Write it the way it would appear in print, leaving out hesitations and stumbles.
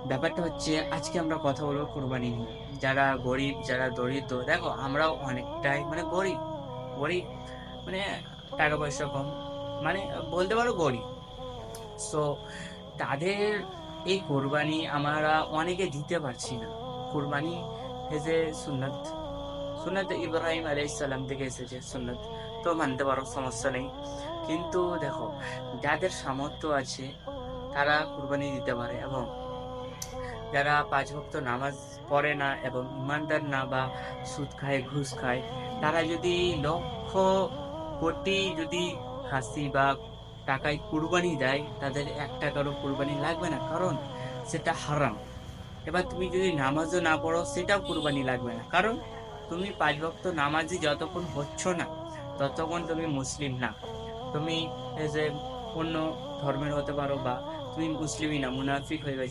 ব্যাপারটা হচ্ছে আজকে আমরা কথা বলবো কোরবানি নিয়ে। যারা গরিব, যারা দরিদ্র, দেখো আমরাও অনেকটাই মানে গরিব। গরিব মানে টাকা পয়সা কম, মানে বলতে পারো গরিব। সো তাদের এই কোরবানি আমরা অনেকে দিতে পারছি না। কোরবানি যে সুন্নাত, সুন্নাত ইব্রাহিম আলাইহিস সালাম থেকে এসেছে সুন্নাত, তো মানতে পারো, সমস্যা নেই। কিন্তু দেখো, যাদের সামর্থ্য আছে তারা কুরবানি দিতে পারে, এবং যারা পাঁচ ওয়াক্ত নামাজ পড়ে না এবং ইমানদার না, বা সুদ খায়, ঘুষ খায়, তারা যদি লক্ষ কোটি যদি খাসি বা টাকায় কুরবানি দেয়, তাদের এক টাকারও কুরবানি লাগবে না, কারণ সেটা হারাম। এবার তুমি যদি নামাজও না পড়ো, সেটাও কুরবানি লাগবে না, কারণ তুমি পাঁচ ওয়াক্ত নামাজি যতক্ষণ হচ্ছ না, ততক্ষণ তুমি মুসলিম না। তুমি এই যে অন্য ধর্মের হতে পারো, বা তুমি মুসলিমই না, মুনাফিক হয়ে গেছো।